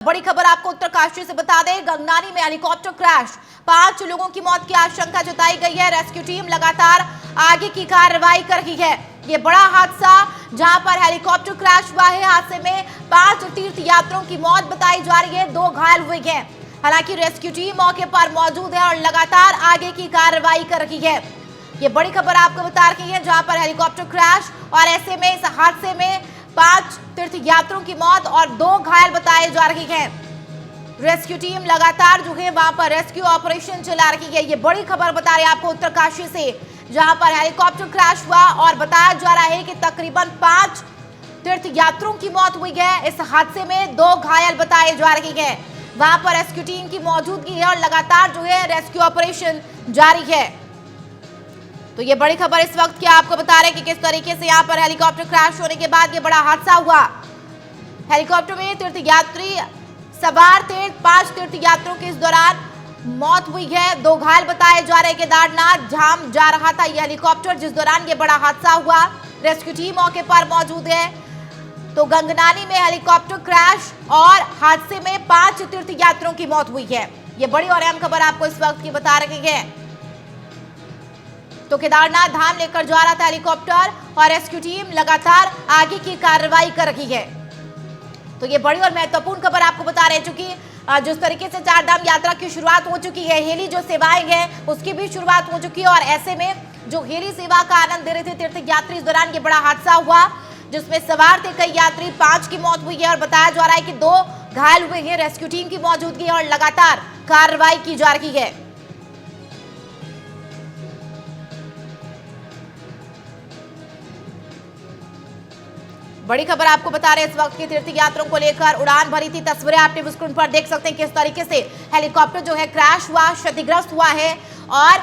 बड़ी खबर आपको उत्तरकाशी से बता दें, गंगनानी में हेलीकॉप्टर क्रैश, 5 लोगों की मौत की आशंका जताई गई है। रेस्क्यू टीम लगातार आगे की कार्रवाई कर रही है। ये बड़ा हादसा जहां पर हेलीकॉप्टर क्रैश हुआ है, हादसे में 5 तीर्थ यात्रियों की मौत बताई जा रही है, 2 घायल हुए हैं। हालांकि रेस्क्यू टीम मौके पर मौजूद है और लगातार आगे की कार्रवाई कर रही है। ये बड़ी खबर आपको बता रही है, जहां पर हेलीकॉप्टर क्रैश और ऐसे में इस हादसे में 5 तीर्थ यात्रियों की मौत और 2 घायल बताए जा रहे हैं। रेस्क्यू टीम लगातार जो है वहां पर रेस्क्यू ऑपरेशन चला रही है। ये बड़ी खबर बता रहे हैं आपको उत्तरकाशी से, जहां पर हेलीकॉप्टर क्रैश हुआ और बताया जा रहा है कि तकरीबन 5 तीर्थ यात्रियों की मौत हुई है। इस हादसे में 2 घायल बताए जा रहे हैं। वहां पर रेस्क्यू टीम की मौजूदगी है और लगातार जो है रेस्क्यू ऑपरेशन जारी है। तो ये बड़ी खबर इस वक्त की आपको बता रहे हैं कि किस तरीके से यहाँ पर हेलीकॉप्टर क्रैश होने के बाद ये बड़ा हादसा हुआ। हेलीकॉप्टर में तीर्थ यात्री सवार थे, 5 तीर्थ यात्रियों की इस दौरान मौत हुई है, 2 घायल बताए जा रहे। केदारनाथ धाम जा रहा था ये हेलीकॉप्टर, जिस दौरान ये बड़ा हादसा हुआ। रेस्क्यू टीम मौके पर मौजूद है। तो गंगनानी में हेलीकॉप्टर क्रैश और हादसे में 5 तीर्थ यात्रियों की मौत हुई है। ये बड़ी और अहम खबर आपको इस वक्त की बता रही है। तो केदारनाथ धाम लेकर जा रहा था हेलीकॉप्टर और रेस्क्यू टीम लगातार आगे की कार्रवाई कर रही है। तो ये बड़ी और महत्वपूर्ण खबर आपको बता रहे हैं, क्योंकि जिस तरीके से 4 धाम यात्रा की शुरुआत हो चुकी है, हेली जो सेवाएं हैं उसकी भी शुरुआत हो चुकी है और ऐसे में जो हेली सेवा का आनंद ले रहे थे तीर्थ यात्री, इस दौरान ये बड़ा हादसा हुआ जिसमें सवार थे कई यात्री। 5 की मौत हुई है और बताया जा रहा है कि 2 घायल हुए हैं। रेस्क्यू टीम की मौजूदगी और लगातार कार्रवाई की जा रही है। बड़ी खबर आपको बता रहे हैं इस वक्त की तीर्थ यात्रियों को लेकर उड़ान भरी थी। तस्वीरें आप टीवी स्क्रीन पर देख सकते हैं किस तरीके से हेलीकॉप्टर जो है क्रैश हुआ, क्षतिग्रस्त हुआ है और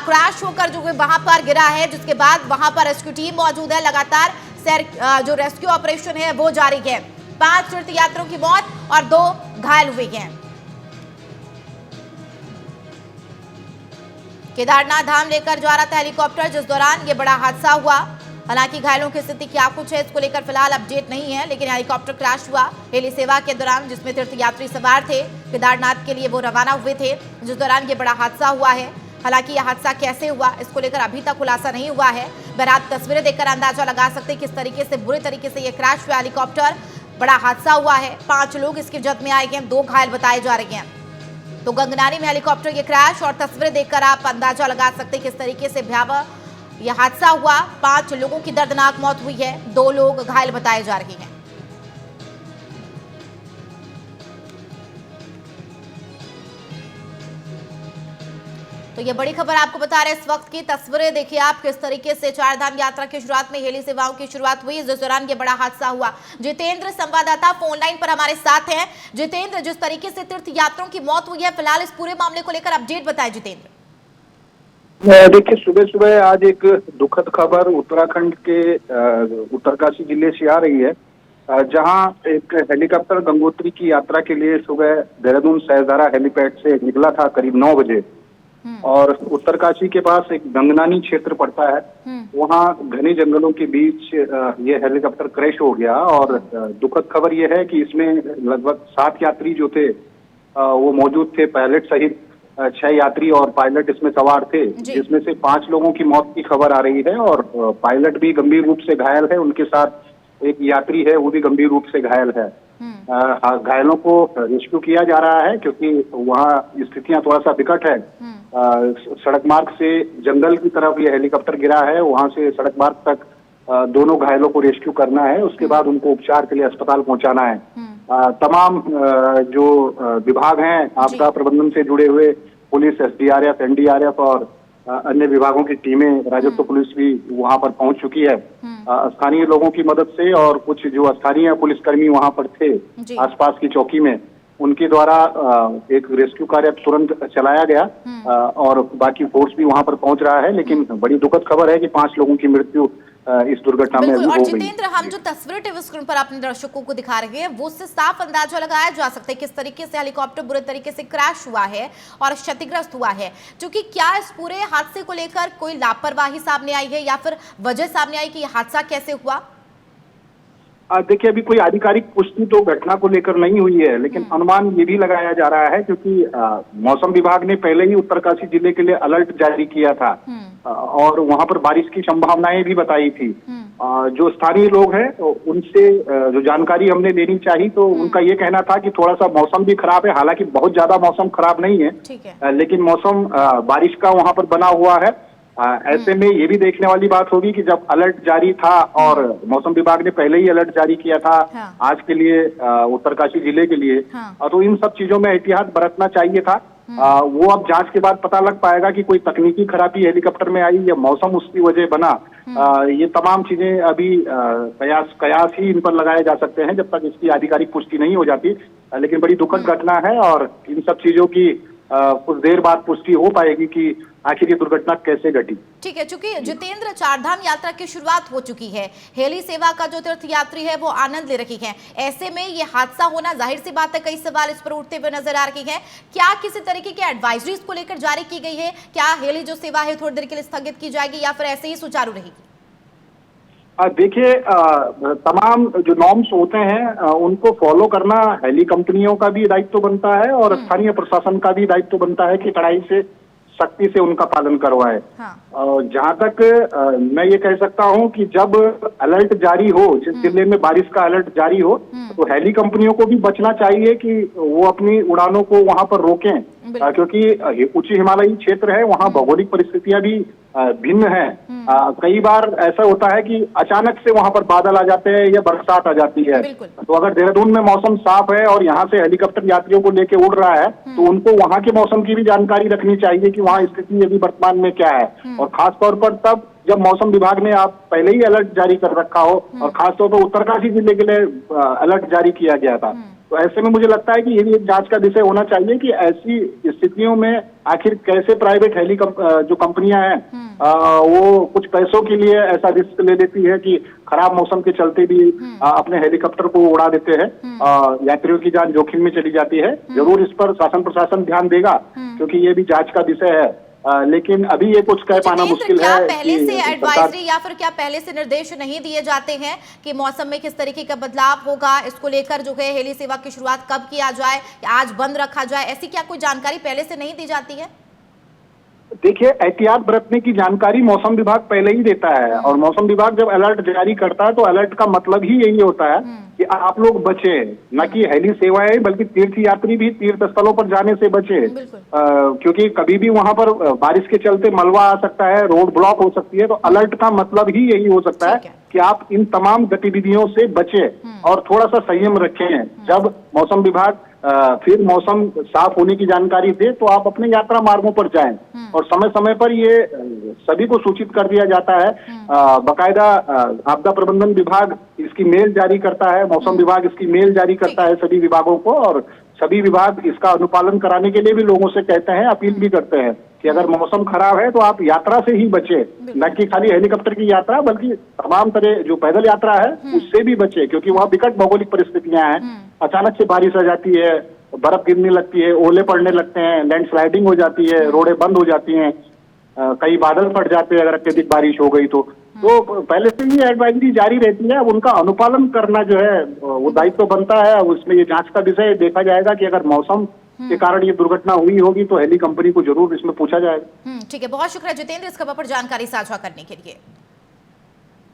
क्रैश होकर जो है वहां पर गिरा है, जिसके बाद वहां पर रेस्क्यू टीम मौजूद है। लगातार जो रेस्क्यू ऑपरेशन है वो जारी है। 5 तीर्थ यात्रियों की मौत और 2 घायल हुए हैं। केदारनाथ धाम लेकर जा रहा था हेलीकॉप्टर, जिस दौरान ये बड़ा हादसा हुआ। हालांकि घायलों की स्थिति क्या कुछ है इसको लेकर फिलहाल अपडेट नहीं है, लेकिन हेलीकॉप्टर क्रैश हुआ हेली सेवा के दौरान, जिसमें तीर्थ यात्री सवार थे, केदारनाथ के लिए वो रवाना हुए थे, जिस दौरान ये बड़ा हादसा हुआ है। हालांकि यह हादसा कैसे हुआ इसको लेकर अभी तक खुलासा नहीं हुआ है। बहरहाल तस्वीरें देखकर अंदाजा लगा सकते हैं किस तरीके से बुरे तरीके से यह क्रैश हुआ हेलीकॉप्टर, बड़ा हादसा हुआ है। 5 लोग इसकी जद में आए हैं, 2 घायल बताए जा रहे हैं। तो गंगनानी में हेलीकॉप्टर ये क्रैश और तस्वीरें देखकर आप अंदाजा लगा सकते हैं किस तरीके से भयावह यह हादसा हुआ। 5 लोगों की दर्दनाक मौत हुई है, 2 लोग घायल बताए जा रहे हैं। तो ये बड़ी खबर आपको बता रहे हैं इस वक्त की। तस्वीरें देखिए आप किस तरीके से 4 धाम यात्रा की शुरुआत में हेली सेवाओं की शुरुआत हुई, जिस दौरान ये बड़ा हादसा हुआ। जितेंद्र संवाददाता फोन लाइन पर हमारे साथ हैं। जितेंद्र, जिस तरीके से तीर्थ यात्रियों की मौत हुई है, फिलहाल इस पूरे मामले को लेकर अपडेट बताएं जितेंद्र। देखिए, सुबह सुबह आज एक दुखद खबर उत्तराखंड के उत्तरकाशी जिले से आ रही है, जहां एक हेलीकॉप्टर गंगोत्री की यात्रा के लिए सुबह देहरादून सहजारा हेलीपैड से निकला था करीब 9 बजे और उत्तरकाशी के पास एक गंगनानी क्षेत्र पड़ता है, वहां घने जंगलों के बीच ये हेलीकॉप्टर क्रैश हो गया। और दुखद खबर ये है कि इसमें लगभग 7 यात्री जो थे वो मौजूद थे, पायलट सहित 6 यात्री और पायलट इसमें सवार थे, जिसमें से 5 लोगों की मौत की खबर आ रही है और पायलट भी गंभीर रूप से घायल है। उनके साथ एक यात्री है, वो भी गंभीर रूप से घायल है। घायलों को रेस्क्यू किया जा रहा है क्योंकि वहाँ स्थितियां थोड़ा सा विकट है। सड़क मार्ग से जंगल की तरफ ये हेलीकॉप्टर गिरा है, वहां से सड़क मार्ग तक दोनों घायलों को रेस्क्यू करना है, उसके बाद उनको उपचार के लिए अस्पताल पहुंचाना है। तमाम जो विभाग हैं आपदा प्रबंधन से जुड़े हुए, पुलिस, SDRF, NDRF और अन्य विभागों की टीमें, राजस्व पुलिस भी वहां पर पहुंच चुकी है स्थानीय लोगों की मदद से। और कुछ जो स्थानीय पुलिसकर्मी वहां पर थे आसपास की चौकी में, उनके द्वारा एक रेस्क्यू कार्य तुरंत चलाया गया और बाकी फोर्स भी वहां पर पहुंच रहा है। लेकिन बड़ी दुखद खबर है कि 5 लोगों की मृत्यु इस दुर्घटना में अभी हो गई। जितेंद्र, हम जो तस्वीरें टीवी स्क्रीन पर अपने दर्शकों को दिखा रहे हैं, वो उससे साफ अंदाजा लगाया जा सकता है किस तरीके से हेलीकॉप्टर बुरे तरीके से क्रैश हुआ है और क्षतिग्रस्त हुआ है। क्योंकि क्या इस पूरे हादसे को लेकर कोई लापरवाही सामने आई है या फिर वजह सामने आई कि यह हादसा कैसे हुआ? देखिए, अभी कोई आधिकारिक पुष्टि तो घटना को लेकर नहीं हुई है, लेकिन अनुमान ये भी लगाया जा रहा है क्योंकि मौसम विभाग ने पहले ही उत्तरकाशी जिले के लिए अलर्ट जारी किया था और वहां पर बारिश की संभावनाएं भी बताई थी। जो स्थानीय लोग हैं तो उनसे जो जानकारी हमने लेनी चाहिए तो उनका ये कहना था कि थोड़ा सा मौसम भी खराब है, हालांकि बहुत ज्यादा मौसम खराब नहीं है, ठीक है। लेकिन मौसम बारिश का वहां पर बना हुआ है। ऐसे में ये भी देखने वाली बात होगी कि जब अलर्ट जारी था और मौसम विभाग ने पहले ही अलर्ट जारी किया था आज के लिए, उत्तरकाशी जिले के लिए, तो इन सब चीजों में एहतियात बरतना चाहिए था। वो अब जांच के बाद पता लग पाएगा कि कोई तकनीकी खराबी हेलीकॉप्टर में आई या मौसम उसकी वजह बना। ये तमाम चीजें अभी कयास ही इन पर लगाए जा सकते हैं जब तक इसकी आधिकारिक पुष्टि नहीं हो जाती, लेकिन बड़ी दुखद घटना है और इन सब चीजों की कुछ देर बाद पुष्टि हो पाएगी कि आखिर ये दुर्घटना कैसे घटी। ठीक है, चूंकि जितेंद्र, चारधाम यात्रा की शुरुआत हो चुकी है, हेली सेवा का जो तीर्थ यात्री है वो आनंद ले रही है, ऐसे में ये हादसा होना जाहिर सी बात है, कई सवाल इस पर उठते हुए नजर आ रही हैं। क्या किसी तरीके की एडवाइजरी इसको लेकर जारी की गई है? क्या हेली जो सेवा है थोड़ी देर के लिए स्थगित की जाएगी या फिर ऐसे ही सुचारू रहेगी? देखिए, तमाम जो नॉर्म्स होते हैं उनको फॉलो करना हेली कंपनियों का भी दायित्व बनता है और स्थानीय प्रशासन का भी दायित्व बनता है कि कड़ाई से सख्ती से उनका पालन करवाए। जहां तक मैं ये कह सकता हूं कि जब अलर्ट जारी हो, जिस जिले में बारिश का अलर्ट जारी हो, तो हेली कंपनियों को भी बचना चाहिए कि वो अपनी उड़ानों को वहां पर रोकें, क्योंकि उच्च हिमालयी क्षेत्र है, वहां भौगोलिक परिस्थितियां भी भिन्न है। कई बार ऐसा होता है कि अचानक से वहां पर बादल आ जाते हैं या बरसात आ जाती है। तो अगर देहरादून में मौसम साफ है और यहाँ से हेलीकॉप्टर यात्रियों को लेके उड़ रहा है तो उनको वहां के मौसम की भी जानकारी रखनी चाहिए कि वहाँ स्थिति अभी वर्तमान में क्या है, और खास तौर पर तब जब मौसम विभाग ने आप पहले ही अलर्ट जारी कर रखा हो और खासतौर पर उत्तरकाशी जिले के लिए अलर्ट जारी किया गया था। तो ऐसे में मुझे लगता है कि ये भी एक जांच का विषय होना चाहिए कि ऐसी स्थितियों में आखिर कैसे प्राइवेट हेली जो कंपनियां हैं वो कुछ पैसों के लिए ऐसा रिस्क ले लेती है कि खराब मौसम के चलते भी अपने हेलीकॉप्टर को उड़ा देते हैं, यात्रियों की जान जोखिम में चली जाती है। जरूर इस पर शासन प्रशासन ध्यान देगा क्योंकि ये भी जांच का विषय है, लेकिन अभी ये कुछ कह पाना मुश्किल है। पहले से एडवाइजरी या फिर क्या पहले से निर्देश नहीं दिए जाते हैं कि मौसम में किस तरीके का बदलाव होगा, इसको लेकर जो है हेली सेवा की शुरुआत कब किया जाए, आज बंद रखा जाए, ऐसी क्या कोई जानकारी पहले से नहीं दी जाती है? देखिए, एहतियात बरतने की जानकारी मौसम विभाग पहले ही देता है और मौसम विभाग जब अलर्ट जारी करता है तो अलर्ट का मतलब ही यही होता है कि आप लोग बचे, न कि हेली सेवाएं बल्कि तीर्थ यात्री भी तीर्थ स्थलों पर जाने से बचे, क्योंकि कभी भी वहां पर बारिश के चलते मलबा आ सकता है, रोड ब्लॉक हो सकती है। तो अलर्ट का मतलब ही यही हो सकता है कि आप इन तमाम गतिविधियों से बचे और थोड़ा सा संयम रखें। जब मौसम विभाग फिर मौसम साफ होने की जानकारी दे तो आप अपने यात्रा मार्गों पर जाएं और समय समय पर ये सभी को सूचित कर दिया जाता है। बकायदा आपदा प्रबंधन विभाग इसकी मेल जारी करता है, मौसम विभाग इसकी मेल जारी करता है सभी विभागों को, और सभी विभाग इसका अनुपालन कराने के लिए भी लोगों से कहते हैं, अपील भी करते हैं कि अगर मौसम खराब है तो आप यात्रा से ही बचे, न कि खाली हेलीकॉप्टर की यात्रा बल्कि तमाम तरह जो पैदल यात्रा है उससे भी बचे, क्योंकि वहाँ विकट भौगोलिक परिस्थितियां हैं। अचानक से बारिश आ जाती है, बर्फ गिरने लगती है, ओले पड़ने लगते हैं, लैंडस्लाइडिंग हो जाती है, रोडें बंद हो जाती हैं, कई बादल फट जाते हैं अगर अत्यधिक बारिश हो गई तो पहले से ही एडवाइजरी जारी रहती है। उनका अनुपालन करना जो है वो दायित्व बनता है। उसमें ये जांच का विषय देखा जाएगा कि अगर मौसम के कारण ये दुर्घटना हुई होगी तो हेली कंपनी को जरूर इसमें पूछा जाएगा। ठीक है, बहुत शुक्रिया जितेंद्र इस खबर पर जानकारी साझा करने के लिए।